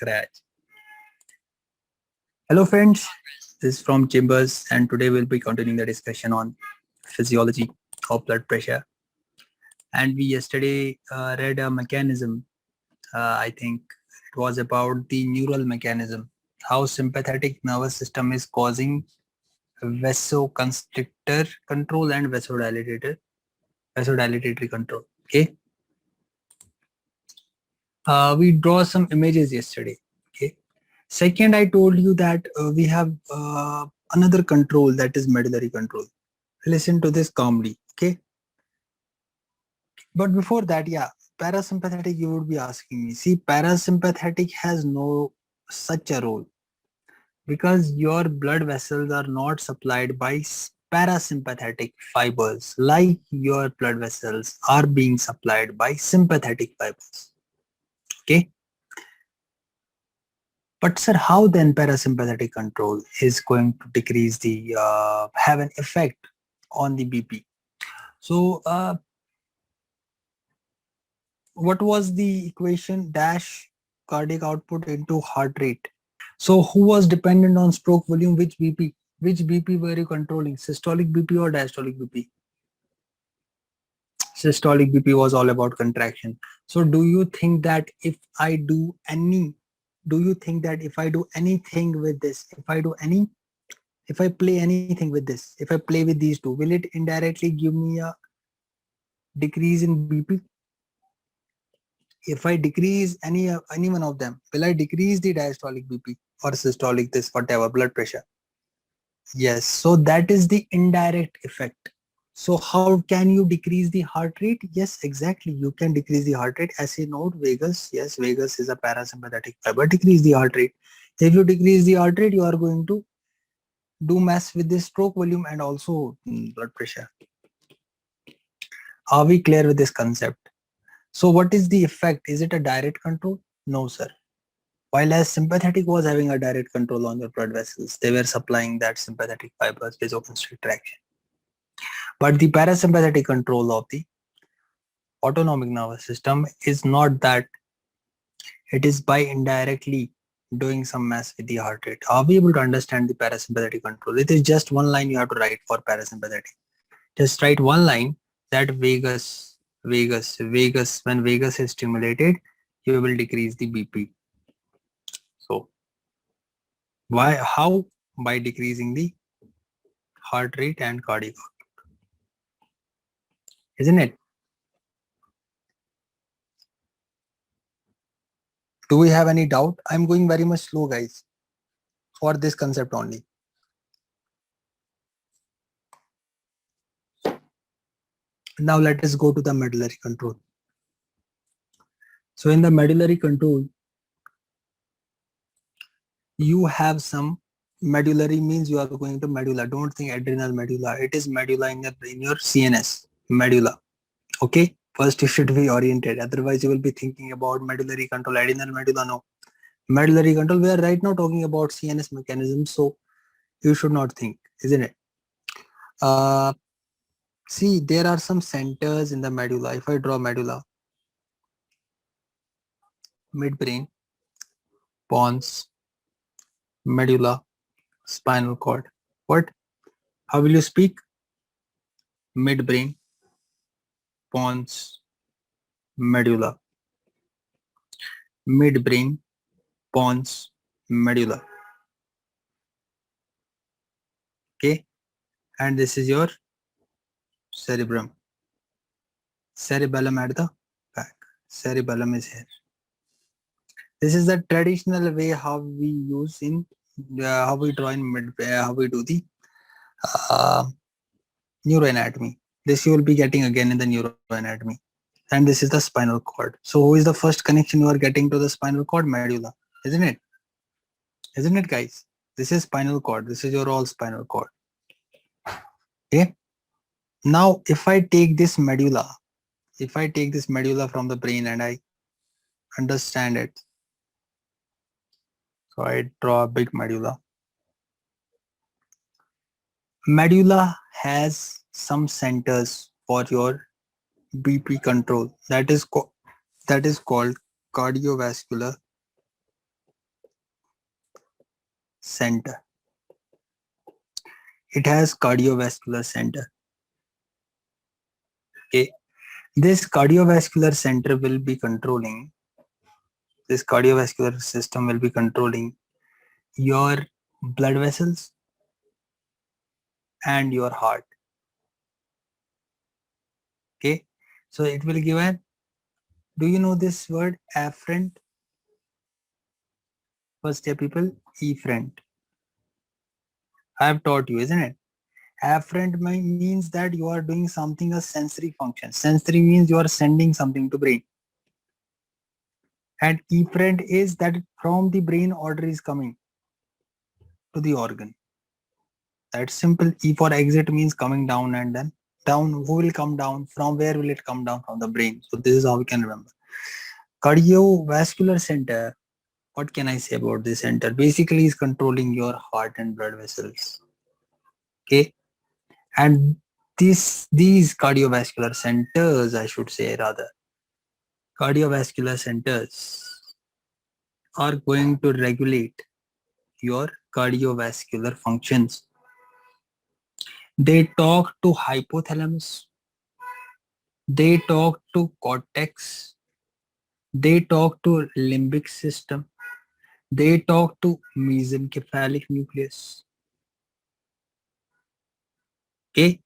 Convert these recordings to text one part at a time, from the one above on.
scratch. Hello friends, this is from Chambers and today we'll be continuing the discussion on physiology of blood pressure. And we yesterday read a mechanism, I think it was about the neural mechanism, how sympathetic nervous system is causing vasoconstrictor control and vasodilatory control. Okay. We draw some images yesterday. Okay. Second, I told you that we have another control, that is medullary control. Listen to this calmly. Okay. But before that, yeah, parasympathetic, you would be asking me. See, parasympathetic has no such a role because your blood vessels are not supplied by parasympathetic fibers like your blood vessels are being supplied by sympathetic fibers. Okay. But sir, how then parasympathetic control is going to decrease the have an effect on the BP? So what was the equation? Dash cardiac output into heart rate. So who was dependent on stroke volume? Which BP? Which BP were you controlling? Systolic BP or diastolic BP? Systolic BP was all about contraction. So do you think that if I do anything with this, if I play anything with this, if I play with these two, will it indirectly give me a decrease in BP? If I decrease any one of them, will I decrease the diastolic BP or systolic this whatever blood pressure? Yes, so that is the indirect effect. So how can you decrease the heart rate? Yes, exactly. You can decrease the heart rate. As you note, vagus. Yes, vagus is a parasympathetic fiber. Decrease the heart rate. If you decrease the heart rate, you are going to do mess with the stroke volume and also blood pressure. Are we clear with this concept? So what is the effect? Is it a direct control? No, sir. While as sympathetic was having a direct control on your blood vessels, they were supplying that sympathetic fibers vasoconstrictor action. But the parasympathetic control of the autonomic nervous system is not that. It is by indirectly doing some mess with the heart rate. Are we able to understand the parasympathetic control? It is just one line you have to write for parasympathetic. Just write one line that vagus, when vagus is stimulated, you will decrease the BP. So how? By decreasing the heart rate and cardiac output, isn't it? Do we have any doubt? I'm going very much slow, guys, for this concept only. Now let us go to the medullary control. So in the medullary control, you have some medullary means you are going to medulla. Don't think adrenal medulla. It is medulla in your CNS, medulla. Okay. First you should be oriented. Otherwise you will be thinking about medullary control, adrenal medulla. No. Medullary control, we are right now talking about CNS mechanism. So you should not think, isn't it? See, there are some centers in the medulla. If I draw medulla, midbrain, pons, medulla, spinal cord. What? How will you speak? Midbrain, pons, medulla. Midbrain, pons, medulla. Okay, and this is your cerebrum. Cerebellum at the back. Cerebellum is here. This is the traditional way how we use in how we draw in how we do the neuroanatomy. This you will be getting again in the neuroanatomy. And this is the spinal cord. So who is the first connection you are getting to the spinal cord? Medulla, isn't it? Isn't it, guys? This is spinal cord. This is your all spinal cord. Okay. Now, if I take this medulla from the brain and I understand it, so I draw a big medulla. Medulla has some centers for your BP control. That is called cardiovascular center. It has cardiovascular center. Okay. This cardiovascular center will be controlling, this cardiovascular system will be controlling your blood vessels and your heart. Okay. So it will give an, do you know this word afferent? First year people, efferent. I have taught you, isn't it? Afferent means that you are doing something, a sensory function. Sensory means you are sending something to brain. And efferent is that from the brain order is coming to the organ. That's simple. E for exit means coming down, and then down, who will come down? From where will it come down? From the brain. So this is how we can remember. Cardiovascular center, what can I say about this center? Basically is controlling your heart and blood vessels. Okay. And these cardiovascular centers, I should say rather, cardiovascular centers are going to regulate your cardiovascular functions. They talk to hypothalamus, they talk to cortex, they talk to limbic system, they talk to mesencephalic nucleus. Okay,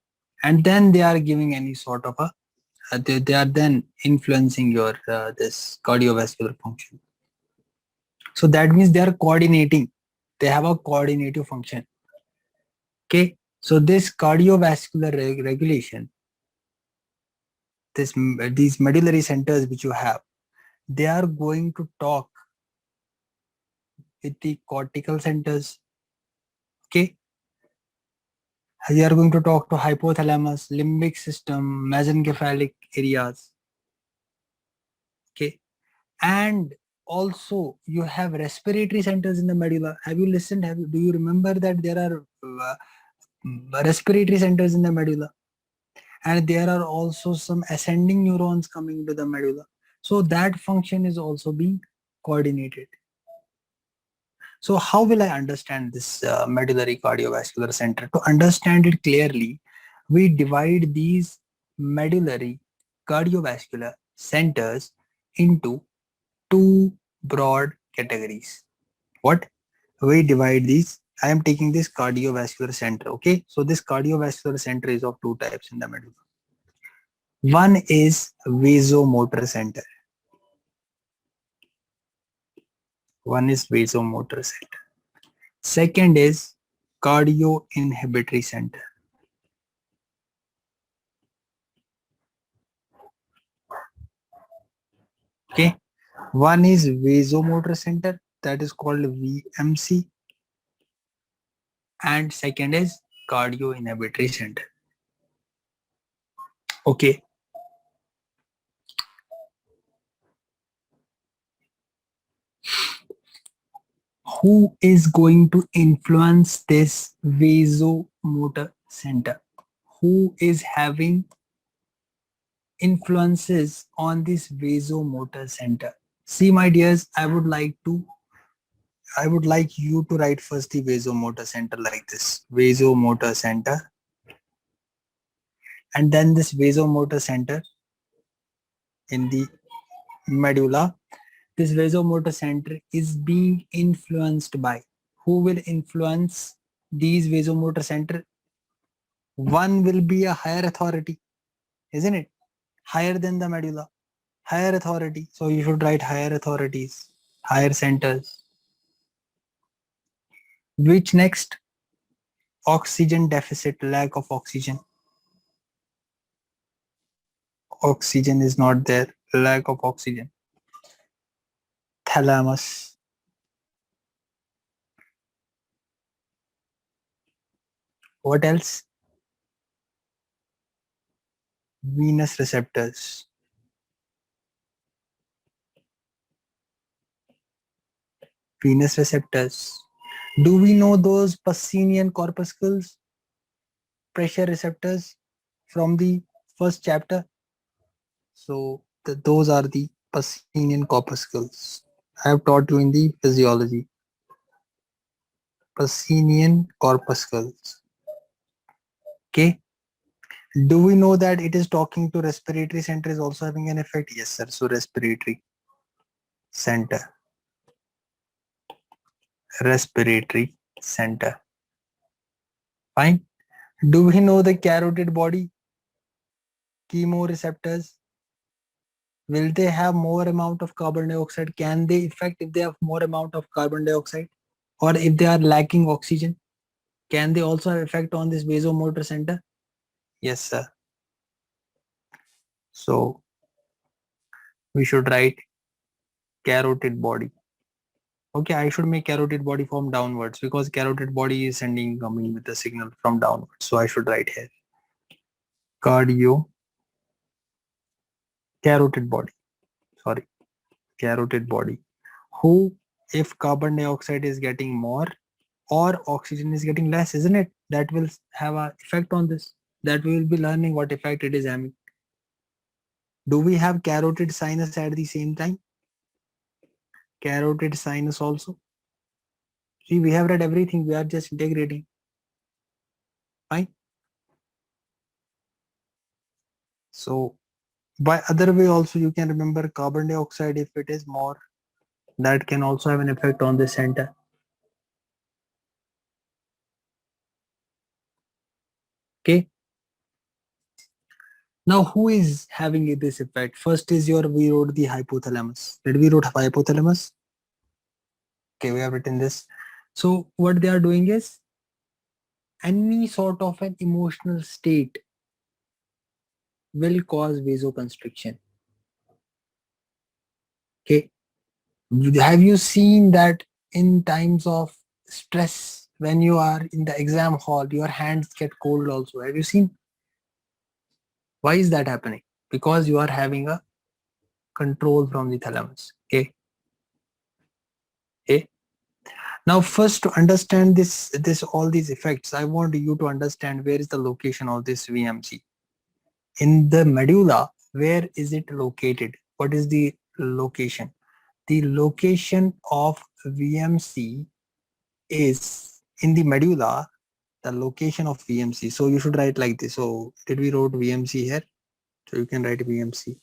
and then they are giving any sort of a they are then influencing your this cardiovascular function. So that means they are coordinating, they have a coordinative function. Okay, so this cardiovascular regulation, these medullary centers which you have, they are going to talk with the cortical centers. Okay, they are going to talk to hypothalamus, limbic system, mesencephalic areas. Okay, and also you have respiratory centers in the medulla. Have you listened? Do you remember that there are respiratory centers in the medulla? And there are also some ascending neurons coming to the medulla. So that function is also being coordinated. So how will I understand this medullary cardiovascular center? To understand it clearly, we divide these medullary cardiovascular centers into two broad categories. What? We divide these. I am taking this cardiovascular center. Okay. So this cardiovascular center is of two types in the medulla. One is vasomotor center. One is vasomotor center. Second is cardio-inhibitory center. Okay. One is vasomotor center, that is called VMC. And second is cardio-inhibitory center. Okay. Who is going to influence this vasomotor center? Who is having influences on this vasomotor center? See, my dears, I would like you to write first the vasomotor center like this. Vasomotor center. And then this vasomotor center in the medulla. This vasomotor center is being influenced by, who will influence these vasomotor center? One will be a higher authority, isn't it? Higher than the medulla. Higher authority. So you should write higher authorities, higher centers. Which next? Oxygen deficit, lack of oxygen. Oxygen is not there, lack of oxygen. Thalamus. What else? Venous receptors. Venous receptors. Do we know those Pacinian corpuscles? Pressure receptors from the first chapter? So those are the Pacinian corpuscles. I have taught you in the physiology. Pacinian corpuscles. Okay. Do we know that it is talking to respiratory center is also having an effect? Yes, sir. So respiratory center. Respiratory center. Fine. Do we know the carotid body? Chemoreceptors. Will they have more amount of carbon dioxide? Can they affect if they have more amount of carbon dioxide? Or if they are lacking oxygen? Can they also have effect on this vasomotor center? Yes, sir. So we should write carotid body. Okay, I should make carotid body form downwards because carotid body is coming with the signal from downwards. So I should write here cardio carotid body. Sorry, carotid body. Who, if carbon dioxide is getting more or oxygen is getting less, isn't it? That will have an effect on this. That we will be learning what effect it is having. Do we have carotid sinus at the same time? Carotid sinus also. See, we have read everything. We are just integrating. Fine. So by other way also you can remember carbon dioxide, if it is more, that can also have an effect on the center. Okay. Now who is having this effect? First is we wrote the hypothalamus. Did we wrote hypothalamus? Okay, we have written this. So what they are doing is any sort of an emotional state will cause vasoconstriction. Okay. Have you seen that in times of stress, when you are in the exam hall, your hands get cold also? Have you seen? Why is that happening? Because you are having a control from the thalamus. Okay. Okay. Now, first to understand this all these effects, I want you to understand where is the location of this VMC. In the medulla, where is it located? What is the location? The location of VMC is in the medulla, the location of VMC. So you should write like this. So did we wrote VMC here? So you can write VMC.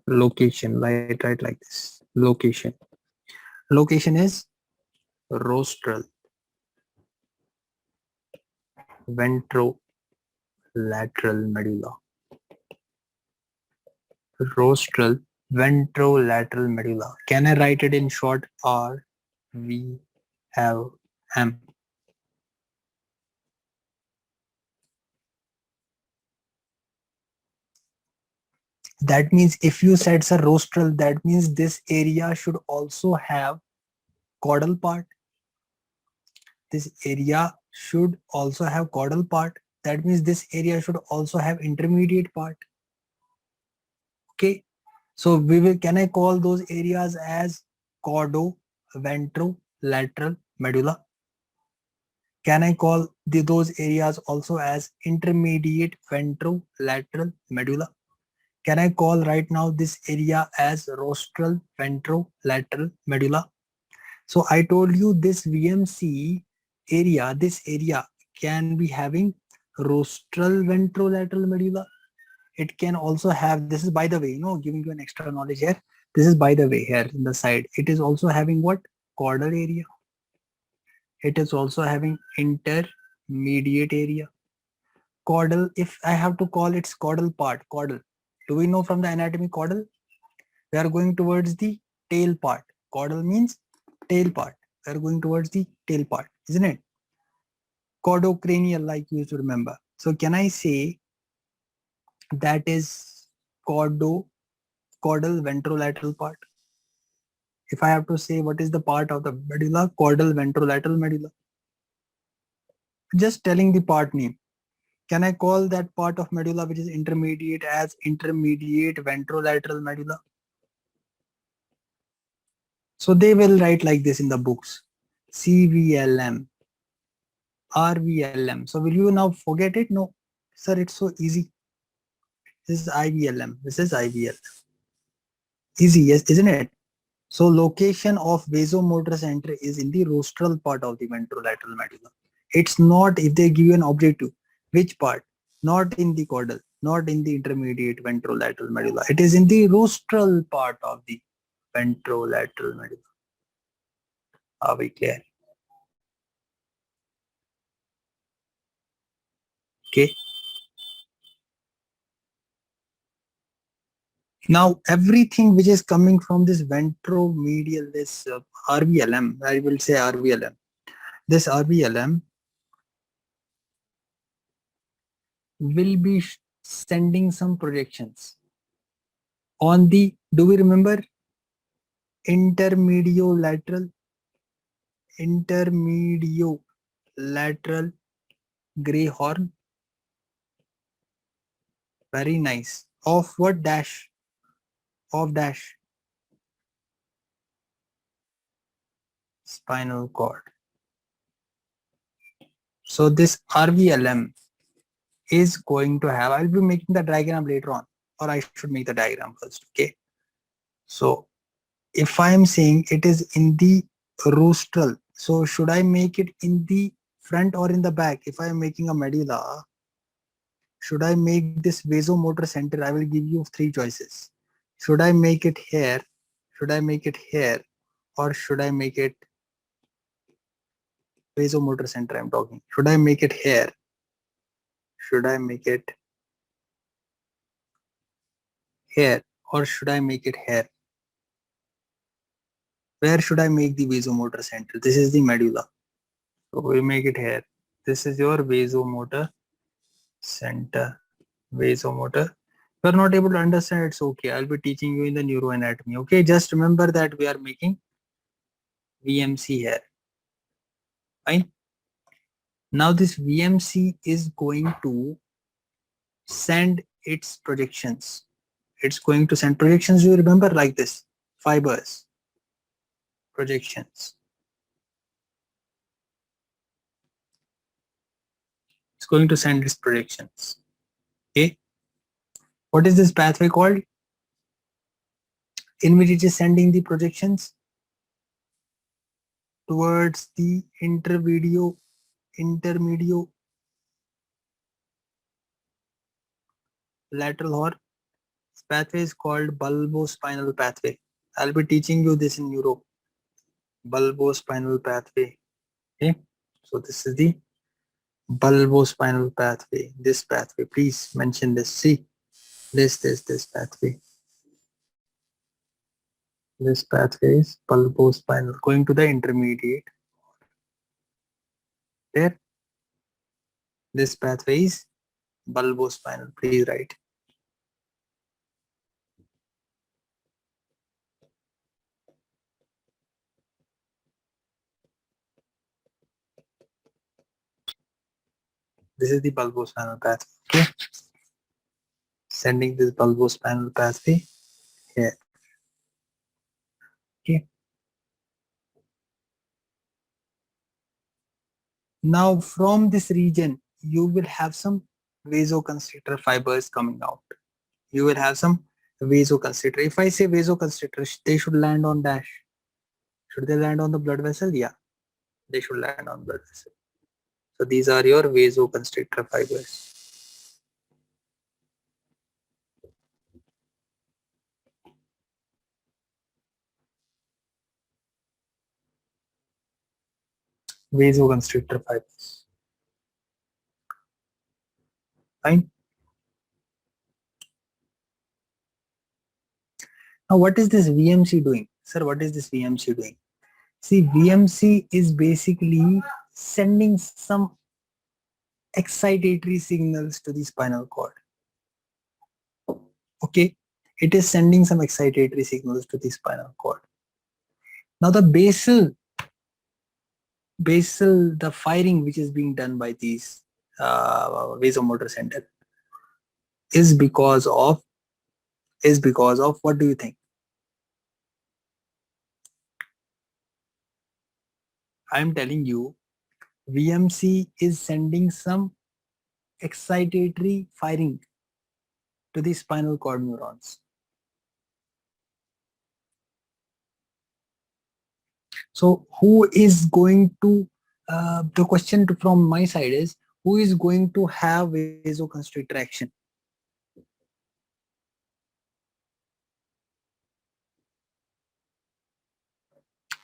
Location, write like this. Location. Location is rostral, ventrolateral medulla. Rostral, ventrolateral medulla. Can I write it in short? RVLM. That means if you said sir rostral, that means this area should also have caudal part. This area should also have caudal part. That means this area should also have intermediate part. Okay. So can I call those areas as caudo-ventrolateral medulla? Can I call those areas also as intermediate ventrolateral medulla? Can I call right now this area as rostral ventrolateral medulla? So I told you this VMC area, this area can be having rostral ventrolateral medulla. It can also have, this is by the way, giving you an extra knowledge here. This is by the way here in the side. It is also having what? Caudal area. It is also having intermediate area. Caudal, if I have to call its caudal part, caudal. Do we know from the anatomy caudal? We are going towards the tail part. Caudal means tail part. We are going towards the tail part, isn't it? Caudocranial, like you should remember. So can I say that is caudal ventrolateral part? If I have to say what is the part of the medulla, caudal ventrolateral medulla. Just telling the part name. Can I call that part of medulla which is intermediate as intermediate ventrolateral medulla? So they will write like this in the books. CVLM, RVLM. So will you now forget it? No, sir, it's so easy. This is IVLM. This is IVLM. Easy, yes, isn't it? So location of vasomotor center is in the rostral part of the ventrolateral medulla. It's not if they give you an objective, which part? Not in the caudal, not in the intermediate ventrolateral medulla. It is in the rostral part of the ventrolateral medulla. Are we clear? Okay. Now everything which is coming from this ventromedial, this RVLM, I will say RVLM. This RVLM will be sending some projections on the, do we remember intermediolateral gray horn? Very nice. Of what dash? Of dash? Spinal cord. So this RVLM is going to have, I'll be making the diagram later on, or I should make the diagram first. Okay. So if I am saying it is in the rostral, so should I make it in the front or in the back? If I am making a medulla, should I make this vasomotor center? I will give you three choices. Should I make it here? Should I make it here? Or should I make it vasomotor center I'm talking? Should I make it here? Should I make it here? Or should I make it here? Where should I make the vasomotor center? This is the medulla. So we make it here. This is your vasomotor center. Vasomotor. If you are not able to understand, it's okay. I'll be teaching you in the neuroanatomy. Okay, just remember that we are making VMC here. Fine. Now this VMC is going to send its projections. It's going to send projections. You remember like this, fibers, projections. It's going to send its projections. Okay. What is this pathway called? In which it is sending the projections towards the intermediate lateral horn. This pathway is called bulbospinal pathway. I'll be teaching you this in neuro. Bulbospinal pathway. Okay. So this is the bulbospinal pathway. This pathway, please mention this. See, this pathway. This pathway is bulbospinal, going to the intermediate. There. This pathway is bulbospinal. Please write. This is the bulbospinal pathway. Okay. Sending this bulbospinal pathway here. Okay. Now from this region, you will have some vasoconstrictor fibers coming out. You will have some vasoconstrictor. If I say vasoconstrictor, they should land on dash. Should they land on the blood vessel? Yeah, they should land on blood vessel. So these are your vasoconstrictor fibers. Vasoconstrictor fibers. Fine. Now what is this VMC doing? Sir, what is this VMC doing? See, VMC is basically sending some excitatory signals to the spinal cord. Okay, it is sending some excitatory signals to the spinal cord. Now the the firing which is being done by these vasomotor center is because of what do you think? I'm telling you, VMC is sending some excitatory firing to the spinal cord neurons. So who is going to, the question from my side is, who is going to have vasoconstrictor action?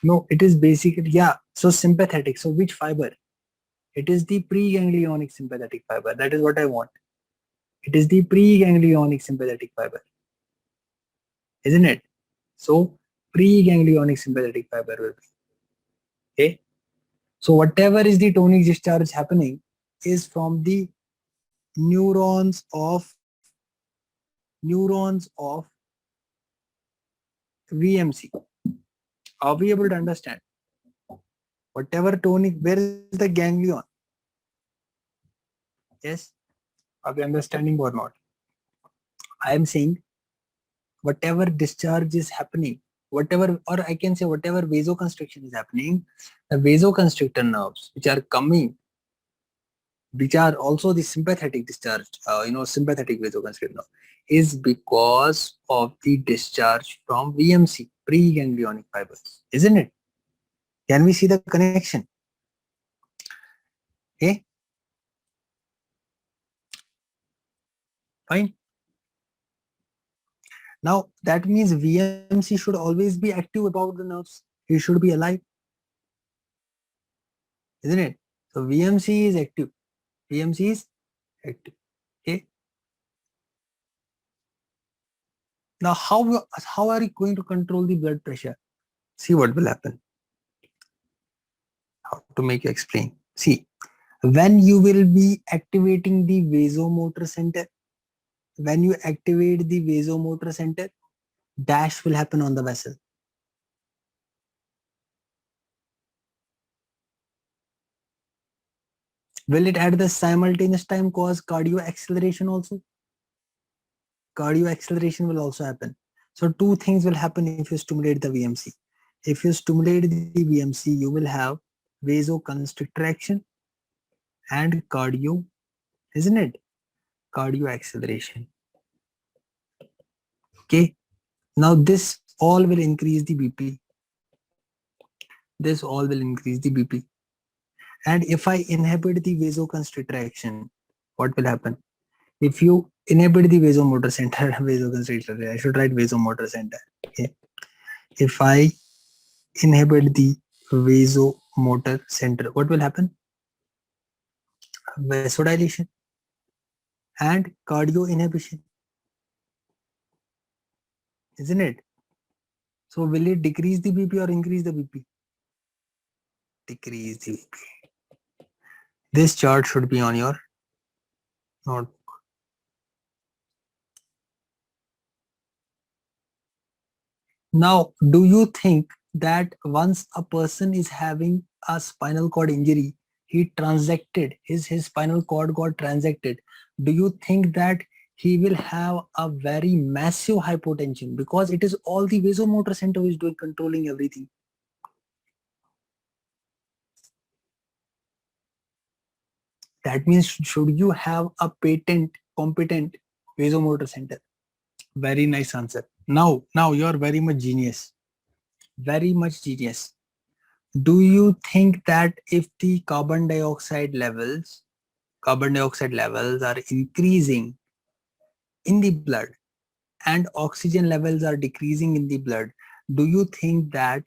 No, it is basically, yeah. So sympathetic. So which fiber? It is the preganglionic sympathetic fiber. That is what I want. It is the preganglionic sympathetic fiber, isn't it? So preganglionic sympathetic fiber will be. Okay. So whatever is the tonic discharge happening is from the neurons of VMC. Are we able to understand? Whatever tonic, where is the ganglion? Yes. Are we understanding or not? I am saying whatever discharge is happening, whatever, or I can say whatever vasoconstriction is happening, the vasoconstrictor nerves which are coming, which are also the sympathetic discharge, sympathetic vasoconstrictor nerve, is because of the discharge from VMC, preganglionic fibers, isn't it? Can we see the connection? Okay, fine. Now that means VMC should always be active about the nerves. It should be alive, isn't it? So VMC is active. VMC is active. Okay. Now how are you going to control the blood pressure? See what will happen. How to make you explain. See, when you will be activating the vasomotor center, when you activate the vasomotor center, dash will happen on the vessel. Will it at the simultaneous time cause cardio acceleration also? Cardio acceleration will also happen. So two things will happen if you stimulate the VMC. If you stimulate the VMC, you will have vasoconstrictor action and cardio, isn't it? Cardio acceleration. Okay. Now this all will increase the BP. This all will increase the BP. And if I inhibit the vasoconstrictor action, what will happen? If you inhibit the vasomotor center, vasoconstrictor, I should write vasomotor center. Okay. If I inhibit the vasomotor center, what will happen? Vasodilation and cardio inhibition, isn't it? So will it decrease the BP or increase the BP? Decrease the BP. This chart should be on your notebook. Now, do you think that once a person is having a spinal cord injury, he transected, his spinal cord got transected, do you think that he will have a very massive hypotension because it is all the vasomotor center who is doing controlling everything? That means should you have a competent vasomotor center? Very nice answer. Now you are very much genius. Very much genius. Do you think that if the carbon dioxide levels are increasing in the blood and oxygen levels are decreasing in the blood, do you think that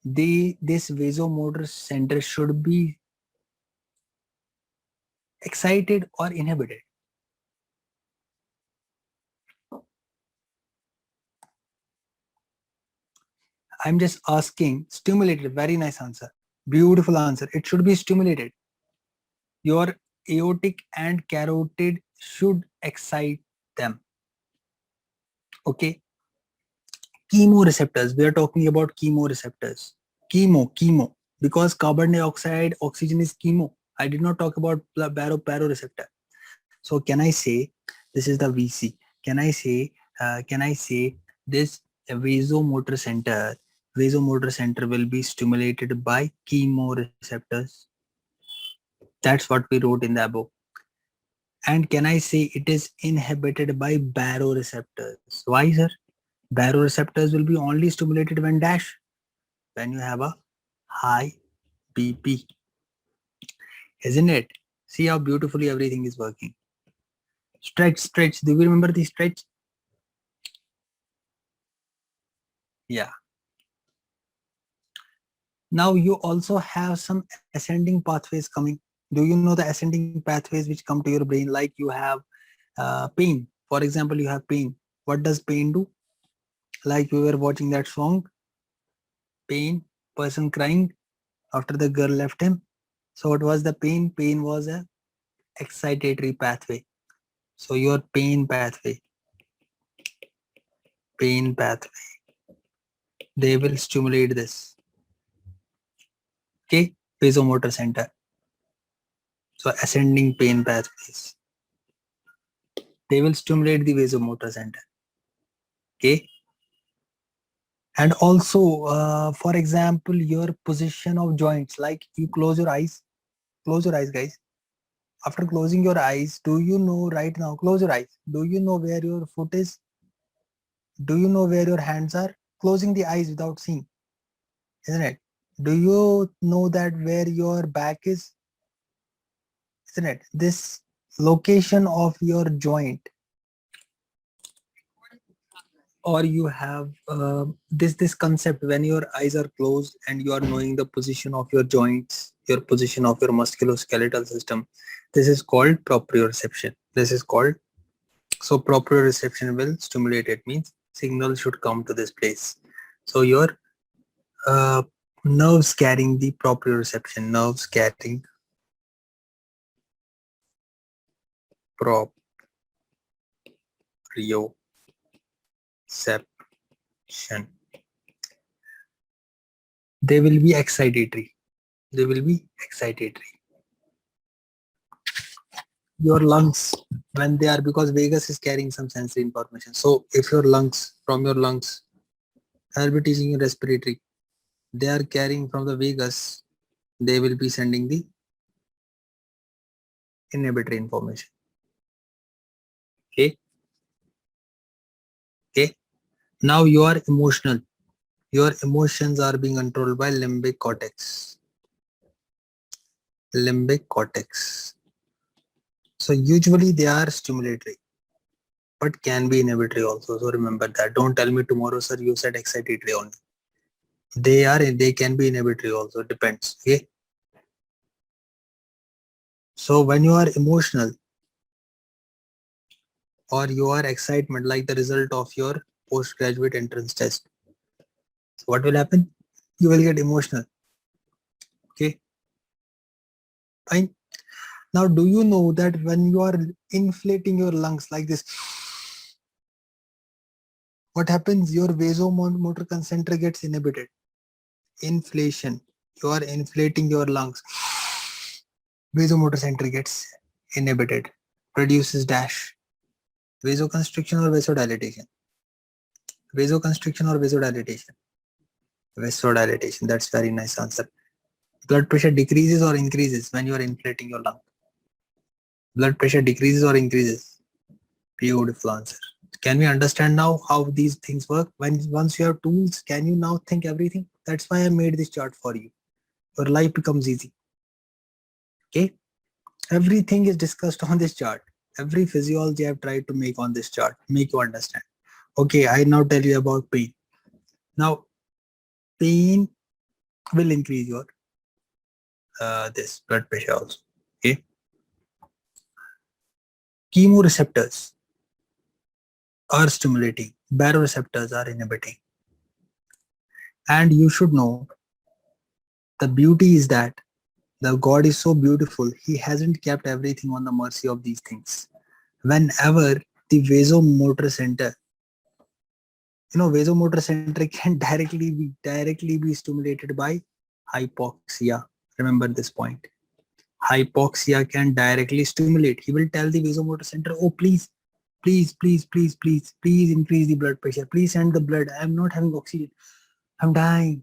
this vasomotor center should be excited or inhibited? I'm just asking. Stimulated. Very nice answer. Beautiful answer. It should be stimulated. Your aortic and carotid should excite them. Okay. Chemoreceptors. We are talking about chemoreceptors. Chemo. Because carbon dioxide, oxygen is chemo. I did not talk about baroreceptor. So can I say this is the VC? Can I say this vasomotor center will be stimulated by chemoreceptors? That's what we wrote in the above. And can I say it is inhibited by baroreceptors? Why, sir? Baroreceptors will be only stimulated when you have a high BP. Isn't it? See how beautifully everything is working. Stretch, stretch. Do you remember the stretch? Yeah. Now you also have some ascending pathways coming. Do you know the ascending pathways which come to your brain? Like you have pain. For example, you have pain. What does pain do? Like we were watching that song, pain, person crying after the girl left him. So what was the pain? Pain was a excitatory pathway. So your pain pathway, they will stimulate this. Okay, vasomotor center. So ascending pain pathways, they will stimulate the vasomotor center. Okay, and also for example, your position of joints, like you close your eyes. Close your eyes, guys. After closing your eyes, do you know right now, close your eyes, do you know where your foot is? Do you know where your hands are? Closing the eyes without seeing, isn't it? Do you know that where your back is? Isn't it? This location of your joint, or you have this concept when your eyes are closed and you are knowing the position of your joints, your position of your musculoskeletal system. This is called proprioception. This is called, so proprioception will stimulate it, means signal should come to this place. So your uh, nerves carrying the proprioception, nerves carrying proprioception, they will be excitatory. They will be excitatory. Your lungs, when they are, because vagus is carrying some sensory information. So if your lungs, from your lungs, I'll be teaching you respiratory, they are carrying from the vagus, they will be sending the inhibitory information. Okay. Okay. Now you are emotional. Your emotions are being controlled by limbic cortex. Limbic cortex. So usually they are stimulatory, but can be inhibitory also. So remember that. Don't tell me tomorrow, sir, you said excitatory only. They can be inhibitory also. Depends. Okay. So when you are emotional or you are excitement, like the result of your postgraduate entrance test, so what will happen? You will get emotional. Okay. Fine. Now, do you know that when you are inflating your lungs like this, what happens? Your vasomotor center gets inhibited. Inflation. You are inflating your lungs. Vasomotor center gets inhibited. Produces dash. Vasoconstriction or vasodilatation? Vasoconstriction or vasodilatation? Vasodilatation. That's very nice answer. Blood pressure decreases or increases when you are inflating your lung? Blood pressure decreases or increases? Beautiful answer. Can we understand now how these things work? Once you have tools, can you now think everything? That's why I made this chart for you. Your life becomes easy. Okay. Everything is discussed on this chart. Every physiology I've tried to make on this chart, make you understand. Okay, I now tell you about pain. Now, pain will increase your this blood pressure also. Okay. Chemoreceptors are stimulating, baroreceptors are inhibiting. And you should know the beauty is that the God is so beautiful, he hasn't kept everything on the mercy of these things. Whenever the vasomotor center, vasomotor center can directly be stimulated by hypoxia. Remember this point. Hypoxia can directly stimulate. He will tell the vasomotor center, oh please increase the blood pressure. Please send the blood. I'm not having oxygen. I'm dying.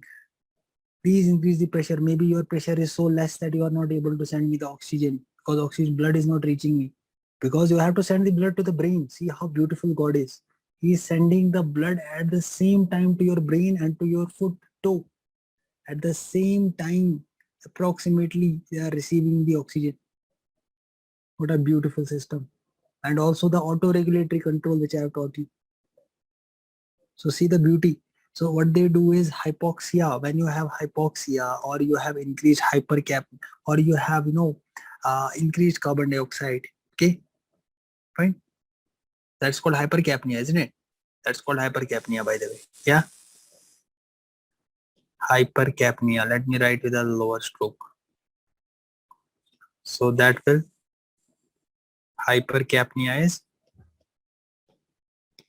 Please increase the pressure. Maybe your pressure is so less that you are not able to send me the oxygen because oxygen blood is not reaching me. Because you have to send the blood to the brain. See how beautiful God is. He is sending the blood at the same time to your brain and to your foot toe. At the same time, approximately they are receiving the oxygen. What a beautiful system. And also the auto-regulatory control which I have taught you. So see the beauty. So what they do is hypoxia. When you have hypoxia or you have increased hypercap or you have increased carbon dioxide. Okay, fine. That's called hypercapnia, isn't it? That's called hypercapnia, by the way. Yeah. Hypercapnia. Let me write with a lower stroke. So that will hypercapnia is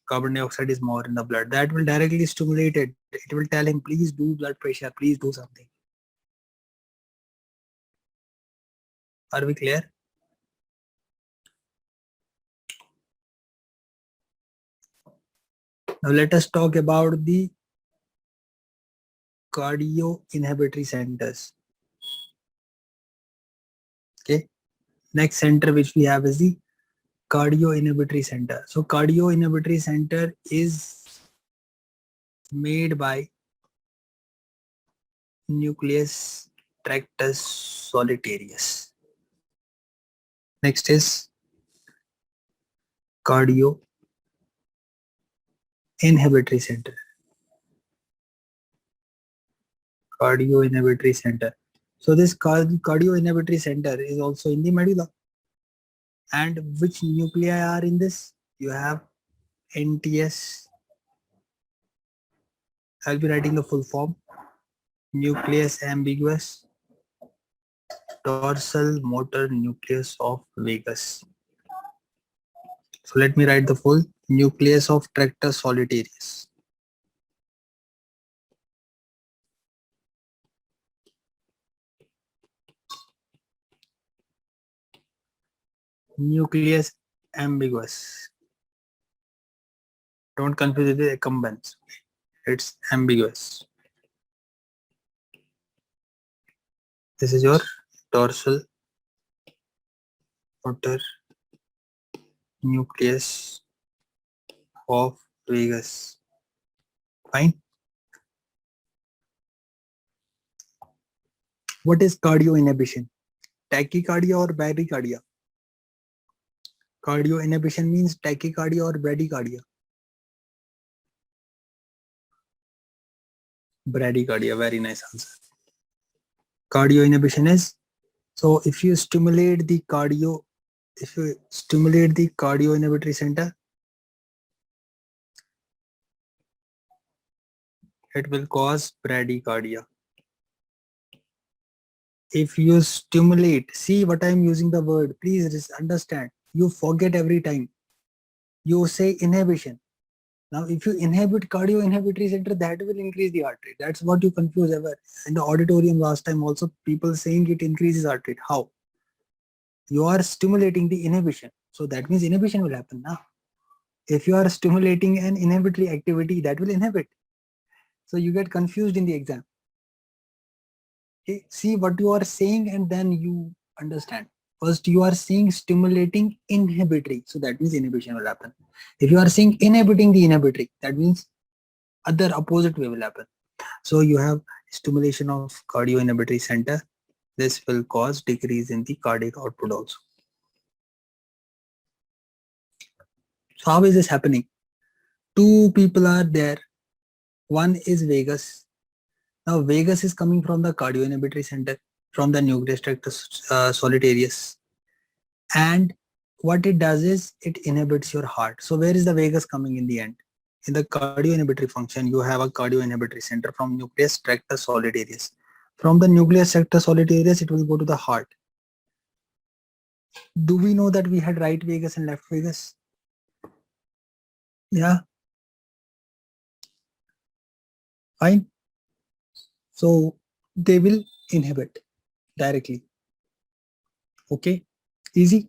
carbon dioxide is more in the blood. That will directly stimulate it. It will tell him, please do blood pressure, please do something. Are we clear? Now let us talk about the cardio inhibitory centers. Okay. Next center which we have is the cardio inhibitory center. So cardio inhibitory center is made by nucleus tractus solitarius. Next is cardio inhibitory center. Cardio inhibitory center. So this cardio inhibitory center is also in the medulla. And which nuclei are in this? You have NTS. I'll be writing the full form. Nucleus ambiguous, dorsal motor nucleus of vagus. So let me write the full nucleus of tractus solitarius. Nucleus ambiguous. Don't confuse it with accumbens. It's ambiguous. This is your dorsal motor nucleus of vagus. Fine. What is cardio inhibition? Tachycardia or bradycardia? Cardio inhibition means tachycardia or bradycardia? Bradycardia, very nice answer. Cardio inhibition is, so if you stimulate the cardio inhibitory center, it will cause bradycardia. If you stimulate, see what I am using the word, please just understand. You forget every time. You say inhibition. Now, if you inhibit cardio inhibitory center, that will increase the heart rate. That's what you confuse ever. In the auditorium last time also, people saying it increases heart rate. How? You are stimulating the inhibition. So that means inhibition will happen now. If you are stimulating an inhibitory activity, that will inhibit. So you get confused in the exam. Okay, see what you are saying and then you understand. First, you are saying stimulating inhibitory. So that means inhibition will happen. If you are saying inhibiting the inhibitory, that means other opposite way will happen. So you have stimulation of cardio inhibitory center. This will cause decrease in the cardiac output also. So how is this happening? Two people are there. One is vagus. Now vagus is coming from the cardio inhibitory center, from the nucleus tractus solitarius. And what it does is it inhibits your heart. So where is the vagus coming in the end? In the cardio inhibitory function, you have a cardio inhibitory center from nucleus tractus solitarius. From the nucleus tractus solitarius, it will go to the heart. Do we know that we had right vagus and left vagus? Yeah. Fine. So they will inhibit directly. Okay. Easy.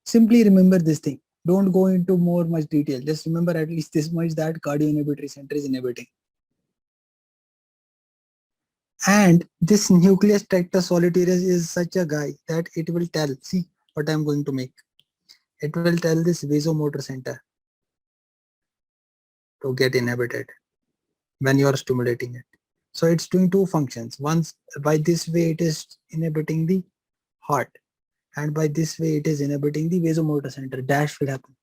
Simply remember this thing. Don't go into much detail. Just remember at least this much, that cardio inhibitory center is inhibiting. And this nucleus tractus solitarius is such a guy that it will tell, see what I'm going to make. It will tell this vasomotor center to get inhibited when you are stimulating it. So it's doing two functions. Once by this way it is inhibiting the heart, and by this way it is inhibiting the vasomotor center. Dash will happen.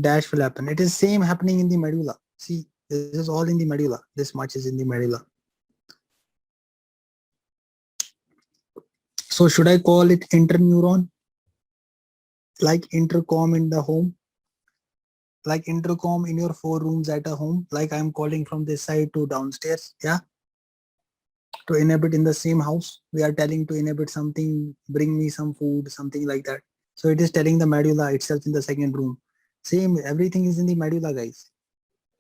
Dash will happen. It is same happening in the medulla. See, this is all in the medulla. This much is in the medulla. So should I call it interneuron? Like intercom in the home? Like intercom in your 4 rooms at a home? Like I'm calling from this side to downstairs, yeah? To inhibit in the same house, we are telling to inhibit something, bring me some food, something like that. So it is telling the medulla itself in the second room. Same, everything is in the medulla, guys.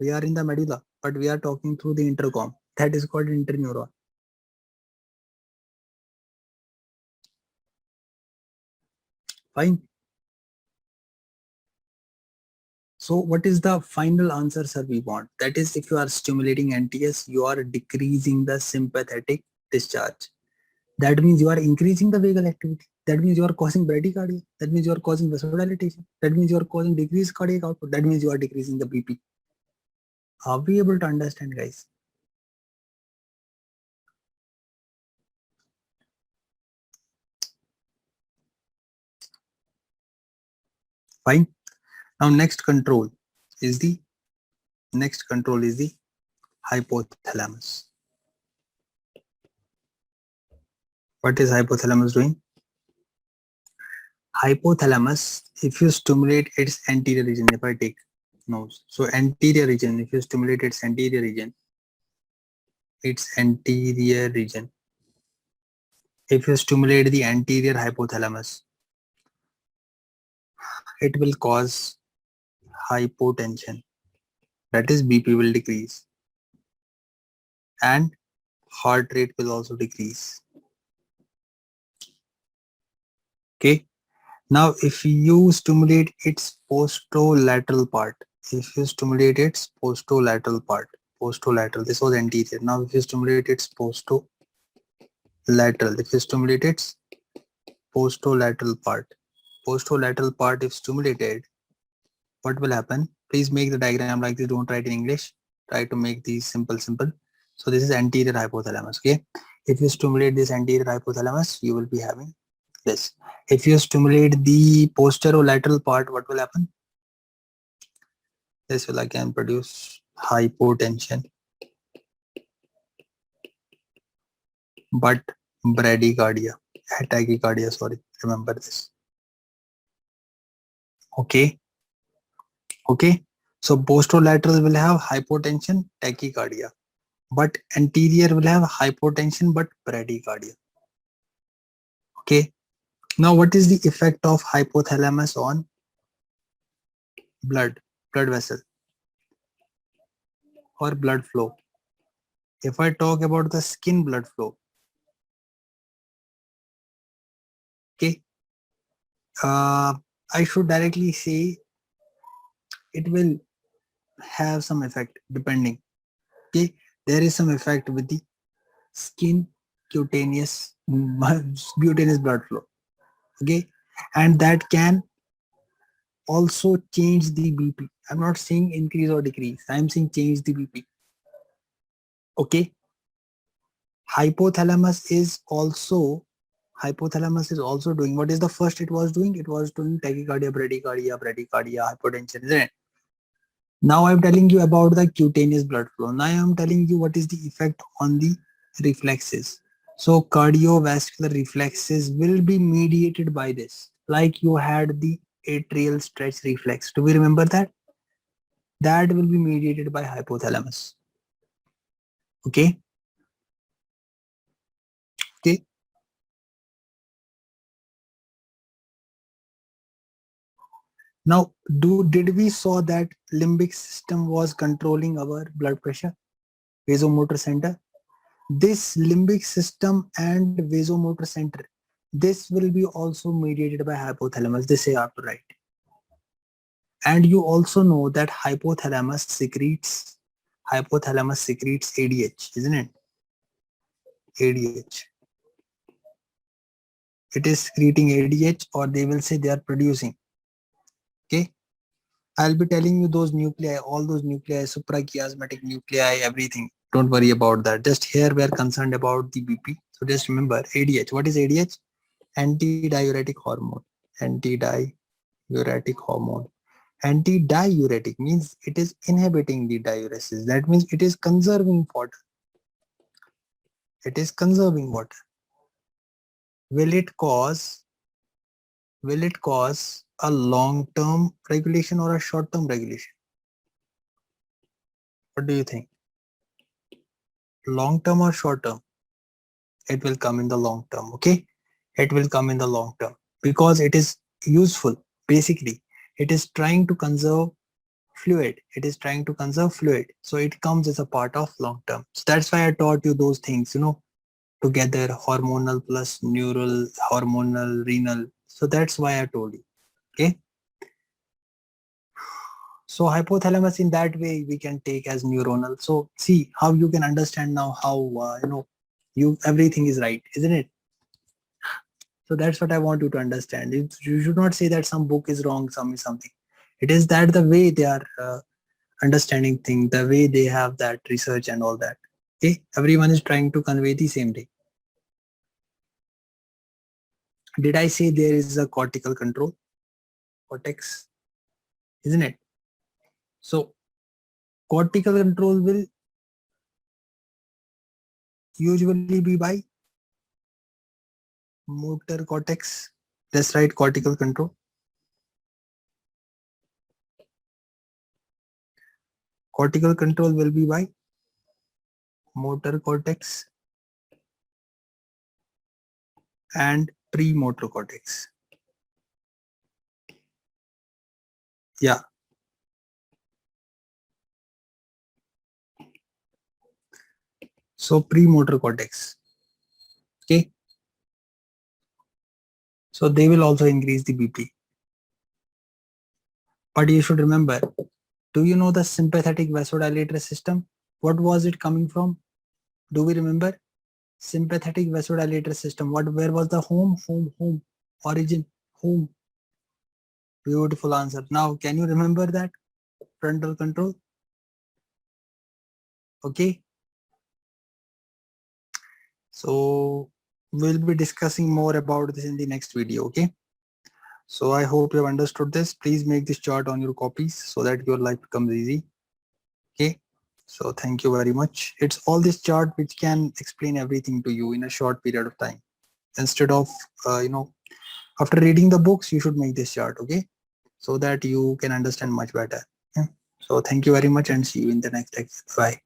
We are in the medulla, but we are talking through the intercom. That is called interneuron. Fine. So what is the final answer, sir, we want? That is, if you are stimulating NTS, you are decreasing the sympathetic discharge. That means you are increasing the vagal activity. That means you are causing bradycardia. That means you are causing vasodilatation. That means you are causing decreased cardiac output. That means you are decreasing the BP. Are we able to understand, guys? Fine. Now next control is the hypothalamus. What is hypothalamus doing? Hypothalamus, if you stimulate its anterior region, if I take nose, so anterior region, if you stimulate its anterior region, if you stimulate the anterior hypothalamus, it will cause hypotension. That is, BP will decrease and heart rate will also decrease. Okay. Now, if you stimulate its posterolateral part, this was anterior. Now, if you stimulate its posterolateral part, if stimulated, what will happen? Please make the diagram like this. Don't write in English. Try to make these simple. So this is anterior hypothalamus. Okay. If you stimulate this anterior hypothalamus, you will be having this. If you stimulate the posterolateral part, what will happen? This will again produce hypotension, but bradycardia, tachycardia, sorry, remember this. Okay. So posterolateral will have hypotension, tachycardia, but anterior will have hypotension but bradycardia. Okay. Now what is the effect of hypothalamus on blood vessel or blood flow? If I talk about the skin blood flow, okay, I should directly say it will have some effect depending. Okay, there is some effect with the skin cutaneous blood flow. Okay, and that can also change the BP. I'm not saying increase or decrease. I'm saying change the BP. Okay. Hypothalamus is also doing what is the first it was doing? It was doing tachycardia, bradycardia, hypotension, isn't it? Now I'm telling you about the cutaneous blood flow. Now I'm telling you what is the effect on the reflexes. So cardiovascular reflexes will be mediated by this. Like you had the atrial stretch reflex. Do we remember that? That will be mediated by hypothalamus. Okay. Okay. Now, did we saw that limbic system was controlling our blood pressure, vasomotor center? This limbic system and vasomotor center, this will be also mediated by hypothalamus. This is after right. And you also know that hypothalamus secretes ADH, isn't it? ADH. It is secreting ADH, or they will say they are producing. Okay. I'll be telling you those nuclei, all those nuclei, suprachiasmatic nuclei, everything. Don't worry about that. Just here we're concerned about the BP. So just remember ADH. What is ADH? Antidiuretic hormone. Antidiuretic hormone. Antidiuretic means it is inhibiting the diuresis. That means it is conserving water. It is conserving water. Will it cause a long-term regulation or a short-term regulation? What do you think? Long-term or short-term? It will come in the long term. Okay, it will come in the long term because it is useful. Basically, it is trying to conserve fluid. It is trying to conserve fluid, so it comes as a part of long term. So that's why I taught you those things, together, hormonal plus neural, hormonal, renal. So that's why I told you. Okay, so hypothalamus in that way we can take as neuronal. So see how you can understand now how you everything is right, isn't it? So that's what I want you to understand. You should not say that some book is wrong, some is something. It is that the way they are understanding things, the way they have that research and all that. Okay, everyone is trying to convey the same thing. Did I say there is a cortical control? Cortex, isn't it? So cortical control will usually be by motor cortex. That's right, cortical control. Cortical control will be by motor cortex and premotor cortex. Yeah. So premotor cortex. Okay. So they will also increase the BP. But you should remember, do you know the sympathetic vasodilator system? What was it coming from? Do we remember? Sympathetic vasodilator system. Where was the home? Origin, home. Beautiful answer. Now, can you remember that? Frontal control. Okay. So we'll be discussing more about this in the next video. Okay. So I hope you have understood this. Please make this chart on your copies so that your life becomes easy. Okay. So thank you very much. It's all this chart which can explain everything to you in a short period of time. Instead of, after reading the books, you should make this chart. Okay. So that you can understand much better. Yeah. So thank you very much and see you in the next lecture. Bye.